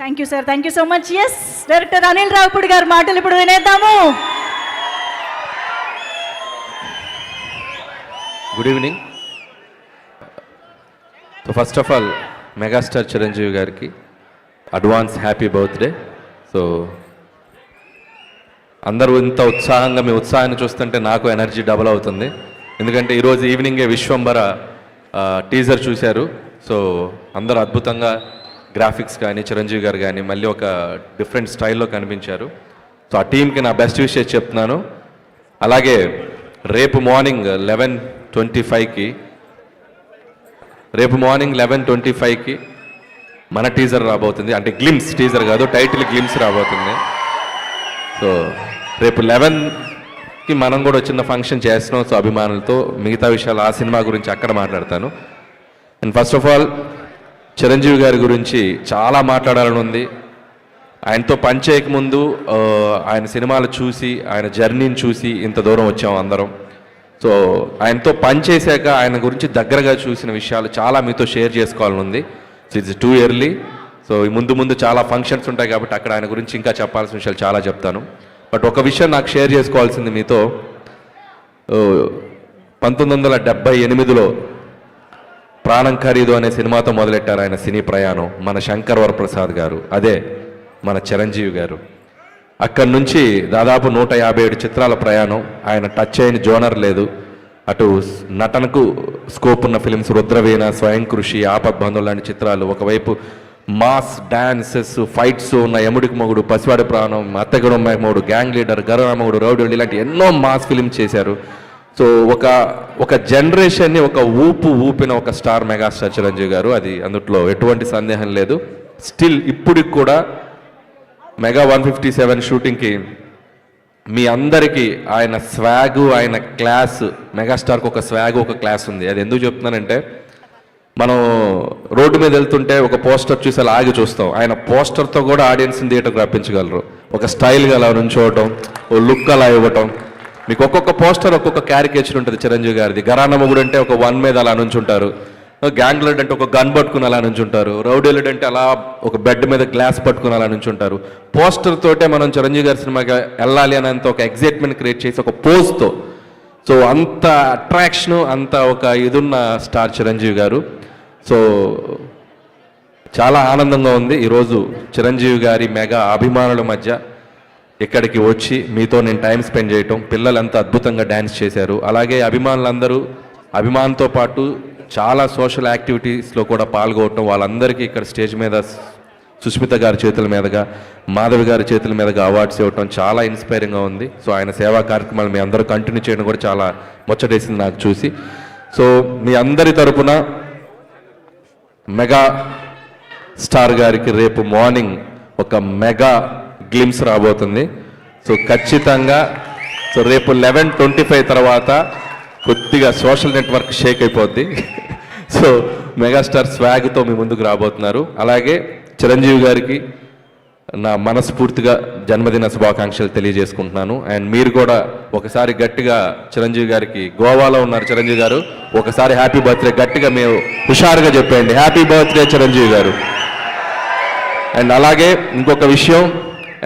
Thank you sir, thank you so much. Yes, director Anil Ravipudi garu మాటలు ఇప్పుడు వినేద్దాము. Good evening. So first of all megastar Chiranjeevi గారికి advance happy birthday. So అందరూ ఇంత ఉత్సాహంగా మీ ఉత్సాహాన్ని చూస్తుంటే నాకు ఎనర్జీ డబుల్ అవుతుంది. ఎందుకంటే ఈరోజు ఈవినింగే విశ్వంబర టీజర్ చూశారు. సో అందరూ అద్భుతంగా గ్రాఫిక్స్ కానీ చిరంజీవి గారు కానీ మళ్ళీ ఒక డిఫరెంట్ స్టైల్లో కనిపించారు. సో ఆ టీంకి నా బెస్ట్ విషెస్ చెప్తున్నాను. అలాగే రేపు మార్నింగ్ 11:25కి మన టీజర్ రాబోతుంది. అంటే గ్లిమ్స్ టీజర్ కాదు, టైటిల్ గ్లిమ్స్ రాబోతుంది. సో రేపు 11కి మనం కూడా చిన్న ఫంక్షన్ చేస్తున్నాం. సో అభిమానులతో మిగతా విషయాలు ఆ సినిమా గురించి అక్కడ మాట్లాడతాను. And first of all Chiranjeevi గారి గురించి చాలా మాట్లాడాలని ఉంది. ఆయనతో పనిచేయకముందు ఆయన సినిమాలు చూసి ఆయన జర్నీని చూసి ఇంత దూరం వచ్చాం అందరం. సో ఆయనతో పనిచేశాక ఆయన గురించి దగ్గరగా చూసిన విషయాలు చాలా మీతో షేర్ చేసుకోవాలని ఉంది. So it's too early. So ముందు చాలా ఫంక్షన్స్ ఉంటాయి కాబట్టి అక్కడ ఆయన గురించి ఇంకా చెప్పాల్సిన విషయాలు చాలా చెప్తాను. బట్ ఒక విషయం నాకు షేర్ చేసుకోవాల్సింది మీతో. 1978లో ప్రాణం ఖరీదు అనే సినిమాతో మొదలెట్టారు ఆయన సినీ ప్రయాణం మన శంకర్ వరప్రసాద్ గారు, అదే మన చిరంజీవి గారు. అక్కడి నుంచి దాదాపు 157 చిత్రాల ప్రయాణం. ఆయన టచ్ అయిన జోనర్ లేదు. అటు నటనకు స్కోప్ ఉన్న ఫిలిమ్స్ రుద్రవీణ, స్వయం కృషి, ఆపద్బంధువులు లాంటి చిత్రాలు. ఒకవైపు మాస్ డాన్సెస్, ఫైట్స్ ఉన్న యముడికి మొగుడు, పసివాడి ప్రాణం, అత్తగడు మొగుడు, గ్యాంగ్ లీడర్, గరురామగుడు, రౌడీ ఇలాంటి ఎన్నో మాస్ ఫిలిమ్స్ చేశారు. సో ఒక జనరేషన్ని ఒక ఊపిన ఒక స్టార్ మెగాస్టార్ చిరంజీవి గారు. అది అందుట్లో ఎటువంటి సందేహం లేదు. స్టిల్ ఇప్పటికి కూడా మెగా 157 షూటింగ్కి మీ అందరికీ ఆయన స్వాగు, ఆయన క్లాస్, మెగాస్టార్కి ఒక స్వాగు, ఒక క్లాస్ ఉంది. అది ఎందుకు చెప్తున్నానంటే, మనం రోడ్డు మీద వెళ్తుంటే ఒక పోస్టర్ చూసి అలా ఆగి చూస్తాం. ఆయన పోస్టర్తో కూడా ఆడియన్స్ని థియేటర్కి రప్పించగలరు. ఒక స్టైల్గా అలా నుంచోవటం, ఓ లుక్ అలా ఇవ్వటం. మీకు ఒక్కొక్క పోస్టర్ ఒక్కొక్క క్యారికేచర్ ఉంటుంది చిరంజీవి గారిది. గరానమ్మగుడు అంటే ఒక వన్ మీద అలా నుంచుంటారు, గ్యాంగ్ లీడర్ అంటే ఒక గన్ పట్టుకుని అలా నుంచుంటారు, రౌడీ లీడర్ అంటే అలా ఒక బెడ్ మీద గ్లాస్ పట్టుకుని అలా నుంచుంటారు. పోస్టర్ తోటే మనం చిరంజీవి గారి సినిమాకి వెళ్ళాలి అనేంత ఒక ఎగ్జైట్మెంట్ క్రియేట్ చేసి ఒక పోజ్తో. సో అంత అట్రాక్షన్, అంత ఒక ఇదున్న స్టార్ చిరంజీవి గారు. సో చాలా ఆనందంగా ఉంది ఈరోజు చిరంజీవి గారి మెగా అభిమానుల మధ్య ఇక్కడికి వచ్చి మీతో నేను టైం స్పెండ్ చేయటం. పిల్లలు ఎంత అద్భుతంగా డ్యాన్స్ చేశారు. అలాగే అభిమానులందరూ అభిమానంతో పాటు చాలా సోషల్ యాక్టివిటీస్లో కూడా పాల్గొనటం. వాళ్ళందరికీ ఇక్కడ స్టేజ్ మీద సుష్మిత గారి చేతుల మీదుగా, మాధవి గారి చేతుల మీదుగా అవార్డ్స్ ఇవ్వటం చాలా ఇన్స్పైరింగ్గా ఉంది. సో ఆయన సేవా కార్యక్రమాలు మీ అందరూ కంటిన్యూ చేయడం కూడా చాలా ముచ్చటేసింది నాకు చూసి. సో మీ అందరి తరపున మెగా స్టార్ గారికి రేపు మార్నింగ్ ఒక మెగా గ్లిమ్స్ రాబోతుంది. సో ఖచ్చితంగా సో రేపు 11:25 తర్వాత కొద్దిగా సోషల్ నెట్వర్క్ షేక్ అయిపోద్ది. సో మెగాస్టార్ స్వాగ్తో మీ ముందుకు రాబోతున్నారు. అలాగే చిరంజీవి గారికి నా మనస్ఫూర్తిగా జన్మదిన శుభాకాంక్షలు తెలియజేసుకుంటున్నాను. అండ్ మీరు కూడా ఒకసారి గట్టిగా చిరంజీవి గారికి, గోవాలో ఉన్నారు చిరంజీవి గారు, ఒకసారి హ్యాపీ బర్త్డే గట్టిగా మీరు హుషారుగా చెప్పండి, హ్యాపీ బర్త్డే చిరంజీవి గారు. అండ్ అలాగే ఇంకొక విషయం,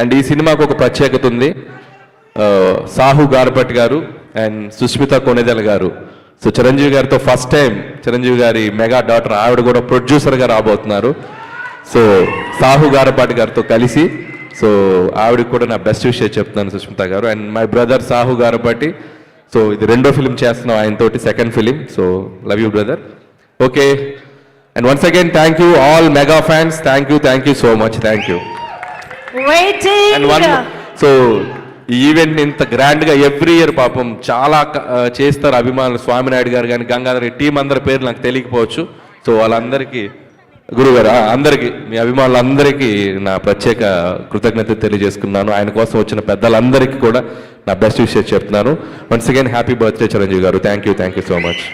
అండ్ ఈ సినిమాకు ఒక ప్రత్యేకత ఉంది. సాహు గారపట్టి గారు అండ్ సుష్మిత కొణిదెల గారు. సో చిరంజీవి గారితో ఫస్ట్ టైం చిరంజీవి గారి మెగా డాటర్ ఆవిడ కూడా ప్రొడ్యూసర్గా రాబోతున్నారు. సో సాహు గారపాటి గారితో కలిసి. సో ఆవిడకి కూడా నా బెస్ట్ విషయం చెప్తున్నాను సుష్మిత గారు. And my brother Sahu Garapati. So ఇది 2వ ఫిలిం చేస్తున్నాం ఆయనతోటి, second film. So love you brother. Okay, and once again thank you all mega fans. Thank you so much. Thank you. So ఈ ఈవెంట్ ఇంత గ్రాండ్గా ఎవ్రీ ఇయర్ పాపం చాలా చేస్తారు అభిమానులు. స్వామినాయుడు గారు కానీ, గంగాధర్ టీం అందరి పేరు నాకు తెలియకపోవచ్చు. సో వాళ్ళందరికీ, గురుగారు అందరికీ, మీ అభిమానులందరికీ నా ప్రత్యేక కృతజ్ఞత తెలియజేసుకున్నాను. ఆయన కోసం వచ్చిన పెద్దలందరికీ కూడా నా బెస్ట్ విషయం చెప్తున్నాను. Once again happy birthday Chiranjeevi garu. Thank you so much.